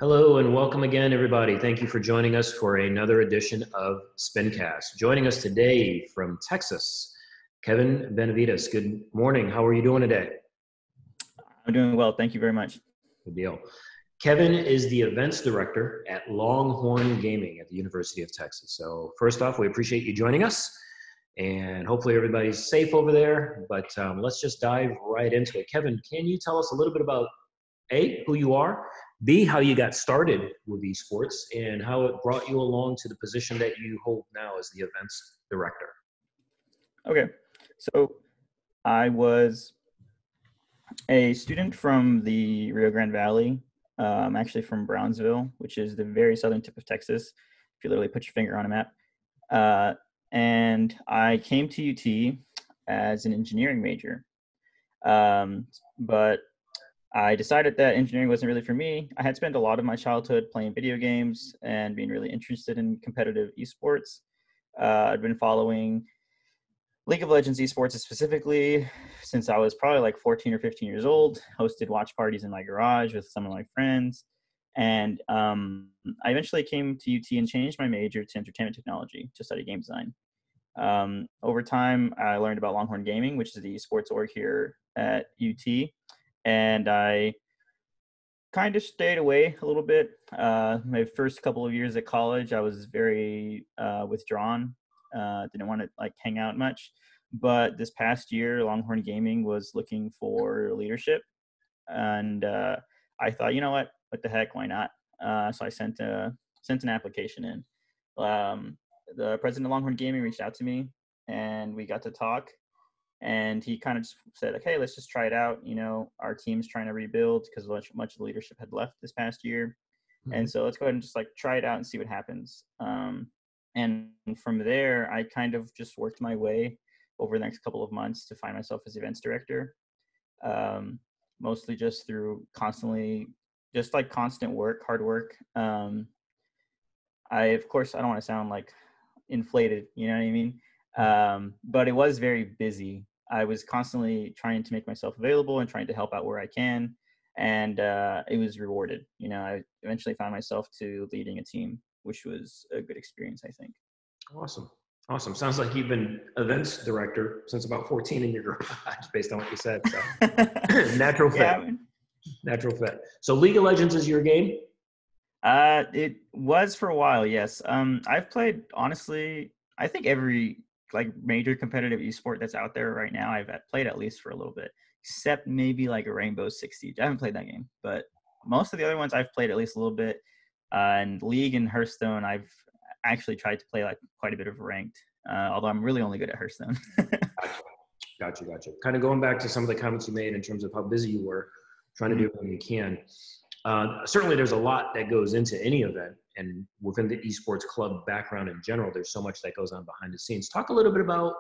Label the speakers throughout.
Speaker 1: Hello and welcome again, everybody. Thank you for joining us for another edition of Spincast. Joining us today from Texas, Kevin Benavides. Good morning. How are you doing today?
Speaker 2: I'm doing well. Thank you very much.
Speaker 1: Good deal. Kevin is the events director at Longhorn Gaming at the University of Texas. So first off, we appreciate you joining us, and hopefully everybody's safe over there. But let's just dive right into it. Kevin, can you tell us a little bit about A, who you are, B, how you got started with esports, and how it brought you along to the position that you hold now as the events director?
Speaker 2: Okay. So I was a student from the Rio Grande Valley. I'm actually from Brownsville, which is the very southern tip of Texas, if you literally put your finger on a map. And I came to UT as an engineering major. But I decided that engineering wasn't really for me. I had spent a lot of my childhood playing video games and being really interested in competitive esports. I'd been following League of Legends esports specifically since I was probably like 14 or 15 years old. Hosted watch parties in my garage with some of my friends. And I eventually came to UT and changed my major to entertainment technology to study game design. Over time, I learned about Longhorn Gaming, which is the esports org here at UT. And I kind of stayed away a little bit. My first couple of years at college, I was very withdrawn. Didn't want to like hang out much. But this past year, Longhorn Gaming was looking for leadership, and I thought, you know what the heck, why not? So I sent an application in. The president of Longhorn Gaming reached out to me, and we got to talk. And he kind of just said, okay, let's just try it out. You know, our team's trying to rebuild because much of the leadership had left this past year. Mm-hmm. And so let's go ahead and just like try it out and see what happens. And from there, I kind of just worked my way over the next couple of months to find myself as events director. Mostly just through constant work, hard work. Of course, I don't want to sound like inflated, you know what I mean? But it was very busy. I was constantly trying to make myself available and trying to help out where I can. And it was rewarded. You know, I eventually found myself to leading a team, which was a good experience, I think.
Speaker 1: Awesome. Sounds like you've been events director since about 14 in your garage, based on what you said. So natural fit. Yeah. Natural fit. So League of Legends is your game?
Speaker 2: It was for a while, yes. I've played, honestly, I think every like major competitive esport that's out there right now, I've played at least for a little bit, except maybe like a Rainbow Six Siege. I haven't played that game, but most of the other ones I've played at least a little bit. And League and Hearthstone, I've actually tried to play like quite a bit of ranked, although I'm really only good at Hearthstone.
Speaker 1: Gotcha. Kind of going back to some of the comments you made in terms of how busy you were, trying to do everything you can. Certainly there's a lot that goes into any event, and within the esports club background in general, there's so much that goes on behind the scenes. Talk a little bit about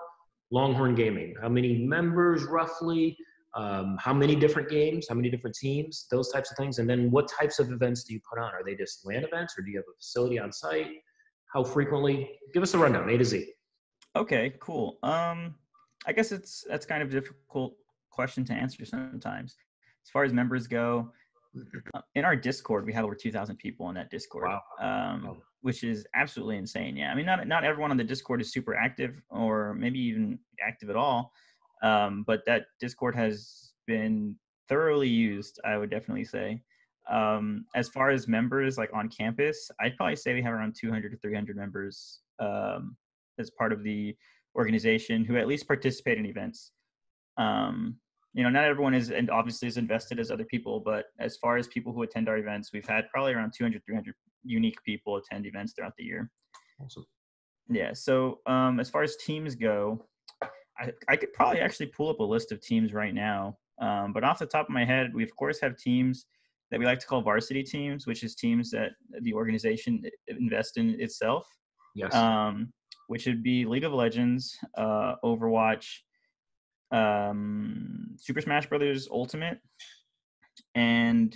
Speaker 1: Longhorn Gaming. How many members roughly? How many different games? How many different teams? Those types of things. And then what types of events do you put on? Are they just LAN events, or do you have a facility on site? How frequently? Give us a rundown, A to Z.
Speaker 2: Okay, cool. I guess that's kind of a difficult question to answer sometimes. As far as members go, in our Discord, we have over 2,000 people in that Discord, which is absolutely insane. Yeah, I mean, not everyone on the Discord is super active, or maybe even active at all, but that Discord has been thoroughly used, I would definitely say. As far as members, like on campus, I'd probably say we have around 200 to 300 members as part of the organization who at least participate in events. You know, not everyone is, and obviously is invested as other people, but as far as people who attend our events, we've had probably around 200, 300 unique people attend events throughout the year.
Speaker 1: Awesome.
Speaker 2: Yeah. So as far as teams go, I could probably actually pull up a list of teams right now. But off the top of my head, we of course have teams that we like to call varsity teams, which is teams that the organization invests in itself.
Speaker 1: Yes.
Speaker 2: Which would be League of Legends, Overwatch, Super Smash Brothers Ultimate, and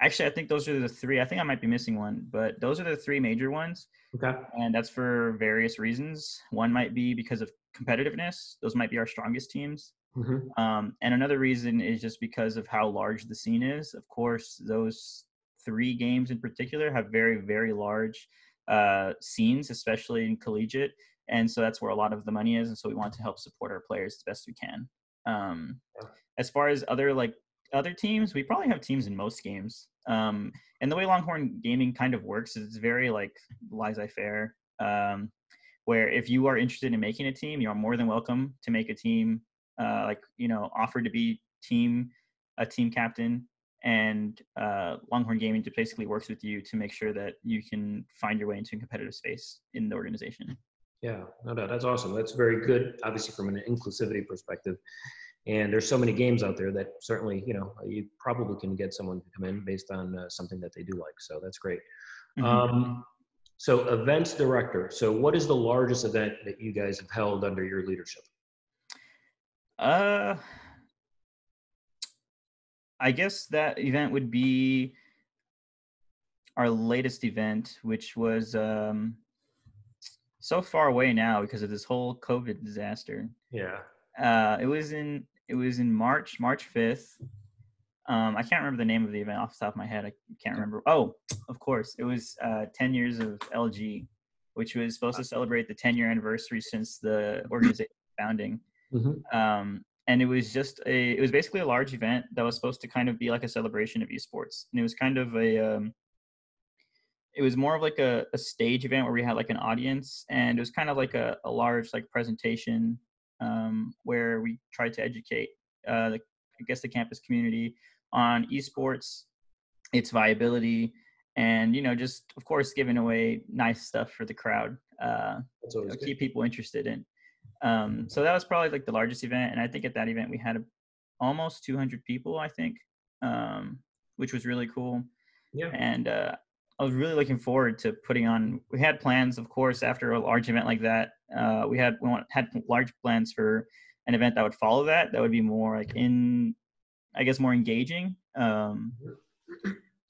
Speaker 2: actually I think those are the three. I think I might be missing one, but those are the three major ones.
Speaker 1: Okay.
Speaker 2: And that's for various reasons. One might be because of competitiveness. Those might be our strongest teams.
Speaker 1: Mm-hmm.
Speaker 2: And another reason is just because of how large the scene is. Of course, those 3 games in particular have very, very large scenes, especially in collegiate. And so that's where a lot of the money is. And so we want to help support our players as best we can. As far as other teams, we probably have teams in most games. And the way Longhorn Gaming kind of works is it's very like laissez-faire, where if you are interested in making a team, you are more than welcome to make a team, offer to be a team captain. And Longhorn Gaming just basically works with you to make sure that you can find your way into a competitive space in the organization.
Speaker 1: Yeah, no doubt. That's awesome. That's very good, obviously, from an inclusivity perspective. And there's so many games out there that certainly, you probably can get someone to come in based on something that they do like. So that's great.
Speaker 2: Mm-hmm.
Speaker 1: So events director. So what is the largest event that you guys have held under your leadership?
Speaker 2: I guess that event would be our latest event, which was so far away now because of this whole COVID disaster.
Speaker 1: Yeah.
Speaker 2: It was in March 5th. I can't remember the name of the event off the top of my head. I can't remember. Oh, of course. It was 10 years of LG, which was supposed to celebrate the 10-year anniversary since the organization founding.
Speaker 1: Mm-hmm.
Speaker 2: And it was basically a large event that was supposed to kind of be like a celebration of esports. And it was kind of it was more of like a stage event where we had like an audience, and it was kind of like a large like presentation where we tried to educate the campus community on esports, its viability, and just of course giving away nice stuff for the crowd, keep people interested in. So that was probably like the largest event, and I think at that event we had almost 200 people, I think, which was really cool.
Speaker 1: Yeah.
Speaker 2: And I was really looking forward to putting on. We had plans, of course, after a large event like that. We had large plans for an event that would follow that. That would be more like more engaging, so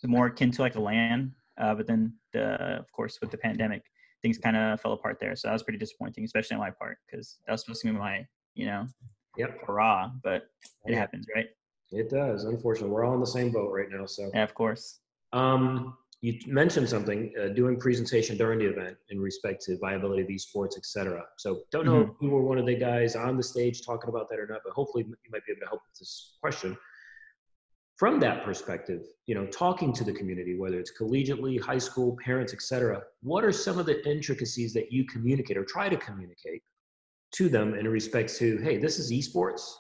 Speaker 2: more akin to like a LAN. But then, of course, with the pandemic, things kind of fell apart there. So that was pretty disappointing, especially on my part, because that was supposed to be my, hurrah. But it happens, right?
Speaker 1: It does. Unfortunately, we're all in the same boat right now. So
Speaker 2: yeah, of course.
Speaker 1: You mentioned something, doing presentation during the event in respect to viability of esports, et cetera. So don't know if you were one of the guys on the stage talking about that or not, but hopefully you might be able to help with this question. From that perspective, talking to the community, whether it's collegiately, high school, parents, et cetera, what are some of the intricacies that you communicate or try to communicate to them in respect to, hey, this is esports,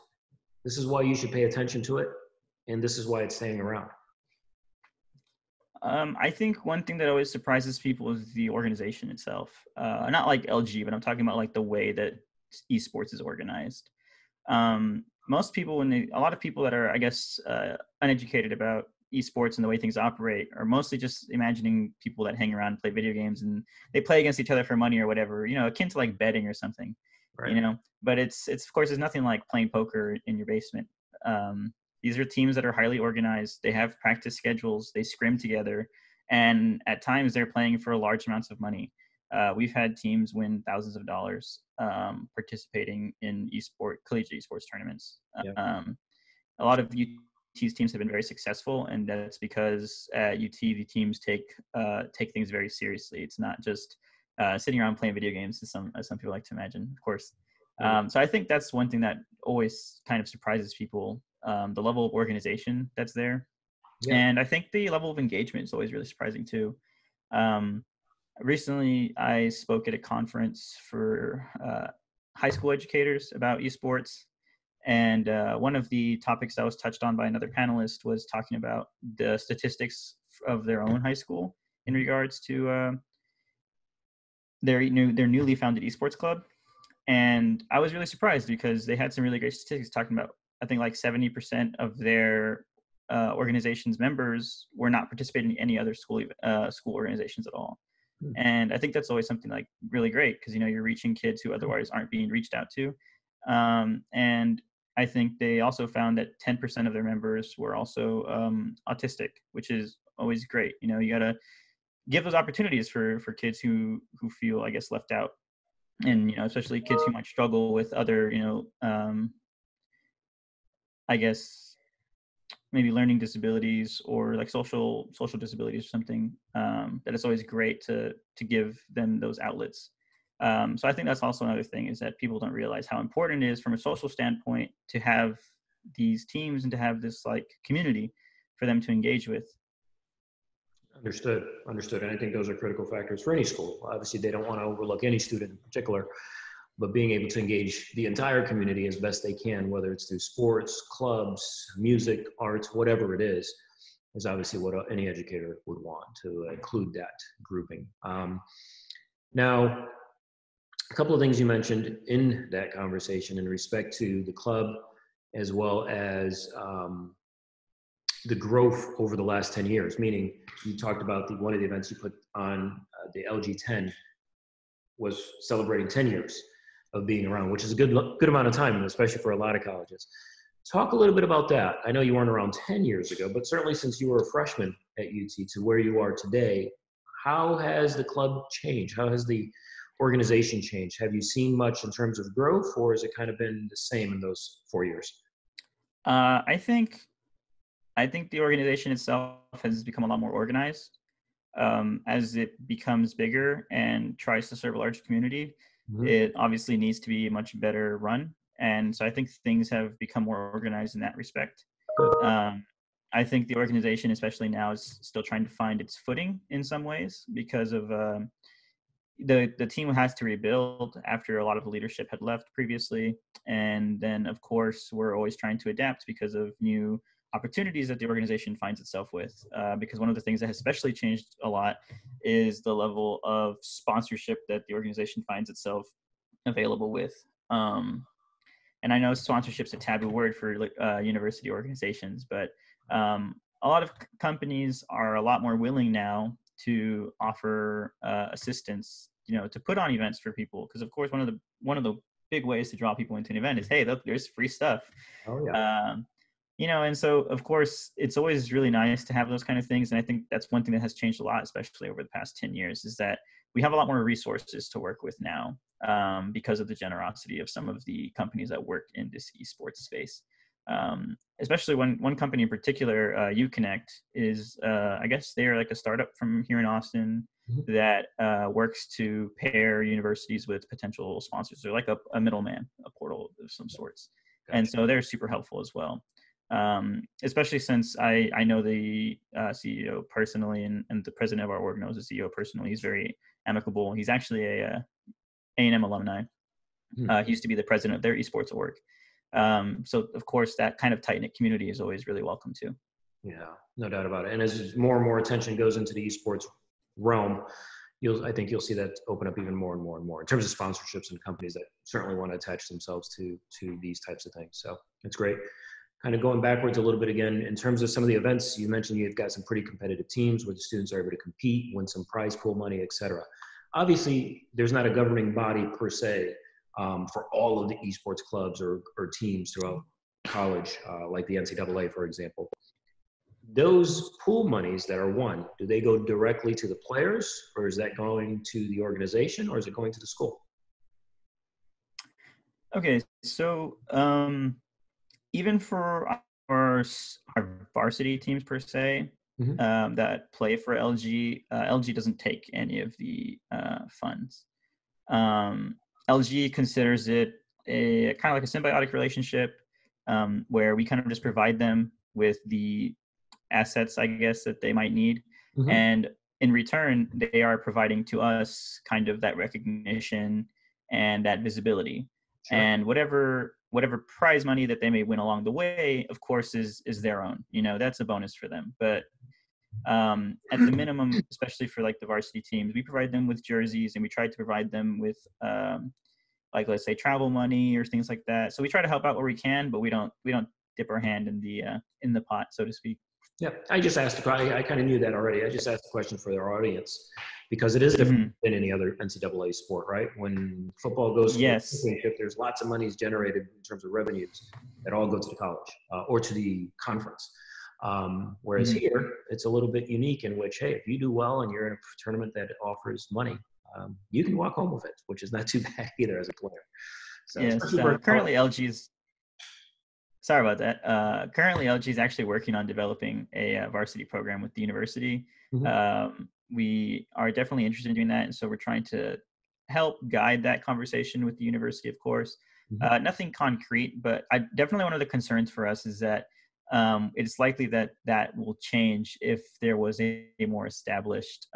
Speaker 1: this is why you should pay attention to it, and this is why it's staying around?
Speaker 2: I think one thing that always surprises people is the organization itself. Not like LG, but I'm talking about like the way that esports is organized. Most people, a lot of people that are, I guess, uneducated about esports and the way things operate are mostly just imagining people that hang around and play video games and they play against each other for money or whatever, akin to like betting or something, right. But it's of course, it's nothing like playing poker in your basement. These are teams that are highly organized. They have practice schedules. They scrim together. And at times they're playing for large amounts of money. We've had teams win thousands of dollars participating in collegiate esports tournaments. A lot of UT's teams have been very successful, and that's because at UT the teams take things very seriously. It's not just sitting around playing video games, as some people like to imagine, of course. So I think that's one thing that always kind of surprises people. The level of organization that's there. Yeah. And I think the level of engagement is always really surprising too. Recently, I spoke at a conference for high school educators about esports. And one of the topics that was touched on by another panelist was talking about the statistics of their own high school in regards to their newly founded esports club. And I was really surprised because they had some really great statistics talking about, I think like 70% of their organization's members were not participating in any other school organizations at all. And I think that's always something like really great because, you're reaching kids who otherwise aren't being reached out to. And I think they also found that 10% of their members were also autistic, which is always great. You got to give those opportunities for kids who feel, I guess, left out. And, especially kids who might struggle with other, I guess, maybe learning disabilities or like social disabilities or something, that it's always great to give them those outlets. So I think that's also another thing, is that people don't realize how important it is from a social standpoint to have these teams and to have this like community for them to engage with.
Speaker 1: Understood. And I think those are critical factors for any school. Obviously, they don't want to overlook any student in particular, but being able to engage the entire community as best they can, whether it's through sports, clubs, music, arts, whatever it is obviously what any educator would want, to include that grouping. Now, a couple of things you mentioned in that conversation in respect to the club, as well as the growth over the last 10 years, meaning you talked about one of the events you put on, the LG 10 was celebrating 10 years of being around, which is a good amount of time, especially for a lot of colleges. Talk a little bit about that. I know you weren't around 10 years ago, but certainly since you were a freshman at UT to where you are today, how has the club changed? How has the organization changed? Have you seen much in terms of growth, or has it kind of been the same in those 4 years?
Speaker 2: I think the organization itself has become a lot more organized as it becomes bigger and tries to serve a large community. Mm-hmm. It obviously needs to be much better run. And so I think things have become more organized in that respect. I think the organization, especially now, is still trying to find its footing in some ways because of the team has to rebuild after a lot of the leadership had left previously. And then, of course, we're always trying to adapt because of new opportunities that the organization finds itself with. Because one of the things that has especially changed a lot is the level of sponsorship that the organization finds itself available with. And I know sponsorship's a taboo word for university organizations, but a lot of companies are a lot more willing now to offer assistance, to put on events for people. Because of course, one of the big ways to draw people into an event is, hey, look, there's free stuff.
Speaker 1: Oh yeah.
Speaker 2: And so of course, it's always really nice to have those kind of things. And I think that's one thing that has changed a lot, especially over the past 10 years, is that we have a lot more resources to work with now because of the generosity of some of the companies that work in this esports space. Especially one company in particular, Uconnect, is, I guess they're like a startup from here in Austin that works to pair universities with potential sponsors. They're like a middleman, a portal of some sorts. Gotcha. And so they're super helpful as well. Especially since I know the CEO personally, and the president of our org knows the CEO personally. He's very amicable. He's actually a A&M alumni. He used to be the president of their esports org. So of course that kind of tight-knit community is always really welcome too.
Speaker 1: Yeah, no doubt about it. And as more and more attention goes into the esports realm, I think you'll see that open up even more and more and more in terms of sponsorships and companies that certainly want to attach themselves to these types of things. So it's great. Kind of going backwards a little bit again, in terms of some of the events, you mentioned you've got some pretty competitive teams where the students are able to compete, win some prize pool money, et cetera. Obviously, there's not a governing body per se for all of the esports clubs or teams throughout college, like the NCAA, for example. Those pool monies that are won, do they go directly to the players, or is that going to the organization, or is it going to the school?
Speaker 2: Okay, so even for our varsity teams per se, that play for LG, LG doesn't take any of the funds. LG considers it a kind of like a symbiotic relationship where we kind of just provide them with the assets, I guess, that they might need. And in return, they are providing to us kind of that recognition and that visibility. Sure. And whatever prize money that they may win along the way, of course, is their own. That's a bonus for them. But at the minimum, especially for like the varsity teams, we provide them with jerseys, and we try to provide them with like, let's say, travel money or things like that. So we try to help out where we can, but we don't dip our hand in the pot, so to speak.
Speaker 1: Yeah, I just asked. I kind of knew that already. I just asked the question for their audience because it is different than any other NCAA sport, right? When football goes to the championship, there's lots of monies generated in terms of revenues that all go to the college or to the conference. Whereas here, it's a little bit unique in which, hey, if you do well and you're in a tournament that offers money, you can walk home with it, which is not too bad either as a player. So
Speaker 2: yes, currently LG's. Sorry about that. Currently, LG is actually working on developing a varsity program with the university.
Speaker 1: Mhm.
Speaker 2: We are definitely interested in doing that, and so we're trying to help guide that conversation with the university, of course.
Speaker 1: Mhm.
Speaker 2: Nothing concrete, but definitely one of the concerns for us is that it's likely that that will change if there was a more established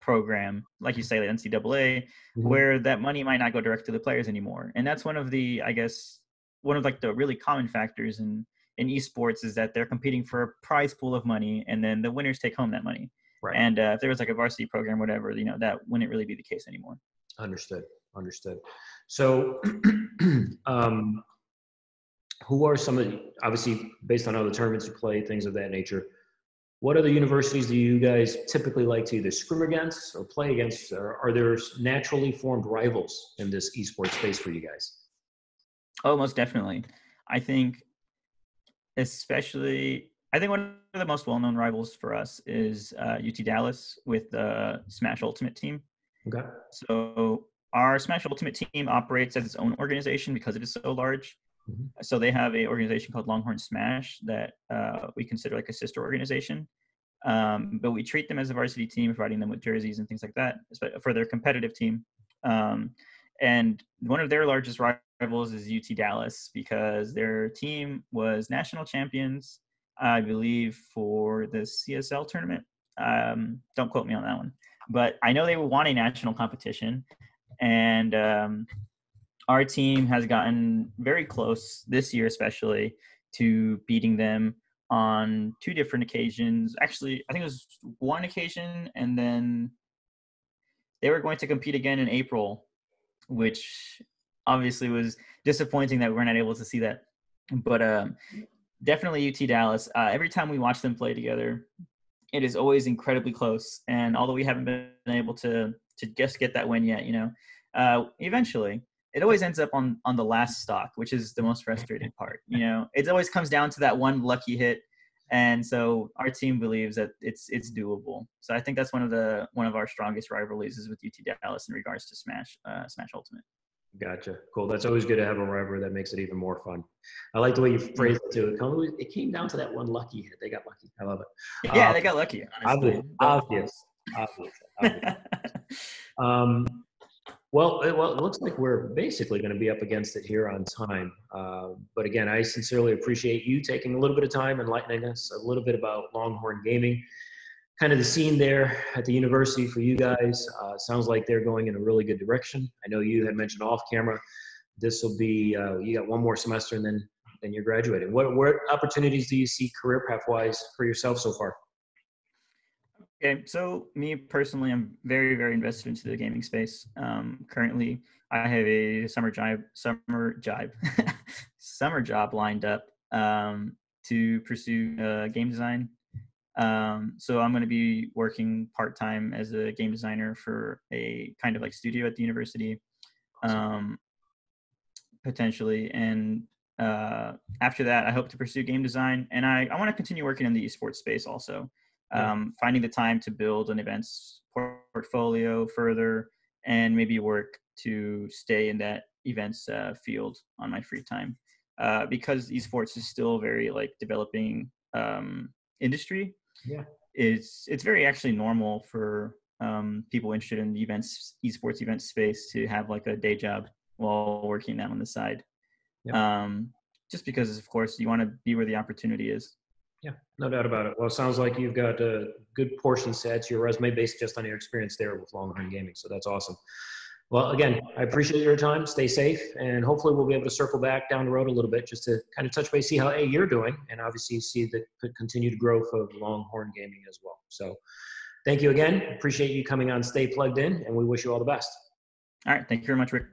Speaker 2: program, like you say, the NCAA,
Speaker 1: Mhm.
Speaker 2: where that money might not go direct to the players anymore. And that's one of the, I guess, one of like the really common factors in esports is that they're competing for a prize pool of money, and then the winners take home that money.
Speaker 1: Right.
Speaker 2: And if there was like a varsity program, whatever, that wouldn't really be the case anymore.
Speaker 1: Understood. Understood. So, um, who are some of the, obviously based on other tournaments you play, things of that nature? What other universities do you guys typically like to either scrim against or play against? Or are there naturally formed rivals in this esports space for you guys?
Speaker 2: Oh, most definitely. I think I think one of the most well-known rivals for us is UT Dallas with the Smash Ultimate team.
Speaker 1: Okay.
Speaker 2: So our Smash Ultimate team operates as its own organization because it is so large.
Speaker 1: Mhm.
Speaker 2: So they have a organization called Longhorn Smash that we consider like a sister organization. But we treat them as a varsity team, providing them with jerseys and things like that for their competitive team. And one of their largest rivals is UT Dallas because their team was national champions, I believe, for the CSL tournament. Don't quote me on that one, but I know they won a national competition, and our team has gotten very close this year, especially to beating them on two different occasions. Actually, I think it was one occasion, and then they were going to compete again in April, which obviously was disappointing that we were not able to see that. But definitely UT Dallas. Every time we watch them play together, it is always incredibly close. And although we haven't been able to just get that win yet, eventually it always ends up on the last stock, which is the most frustrating part. It always comes down to that one lucky hit. And so our team believes that it's doable. So I think that's one of our strongest rivalries is with UT Dallas in regards to Smash Ultimate.
Speaker 1: Gotcha. Cool. That's always good to have a rivalry that makes it even more fun. I like the way you phrased it too. It came down to that one lucky hit. They got lucky. I love it.
Speaker 2: Yeah, they got lucky, honestly.
Speaker 1: Obvious. Um, well, it looks like we're basically going to be up against it here on time. But again, I sincerely appreciate you taking a little bit of time enlightening us a little bit about Longhorn Gaming, kind of the scene there at the university for you guys. Sounds like they're going in a really good direction. I know you had mentioned off camera, this will be, you got one more semester and then you're graduating. What opportunities do you see career path wise for yourself so far?
Speaker 2: Okay, so me personally, I'm very, very invested into the gaming space. Currently, I have a summer job lined up to pursue game design. So I'm going to be working part-time as a game designer for a kind of like studio at the university, potentially. And after that, I hope to pursue game design. And I want to continue working in the esports space also. Finding the time to build an events portfolio further and maybe work to stay in that events field on my free time. Because esports is still very like developing industry.
Speaker 1: Yeah.
Speaker 2: It's very actually normal for people interested in the esports events space to have like a day job while working that on the side.
Speaker 1: Yep.
Speaker 2: Just because, of course, you want to be where the opportunity is.
Speaker 1: Yeah, no doubt about it. Well, it sounds like you've got a good portion set to your resume based just on your experience there with Longhorn Gaming. So that's awesome. Well, again, I appreciate your time. Stay safe, and hopefully we'll be able to circle back down the road a little bit just to kind of touch base, see how you're doing, and obviously see the continued growth of Longhorn Gaming as well. So thank you again. Appreciate you coming on Stay Plugged In, and we wish you all the best.
Speaker 2: All right. Thank you very much, Rick.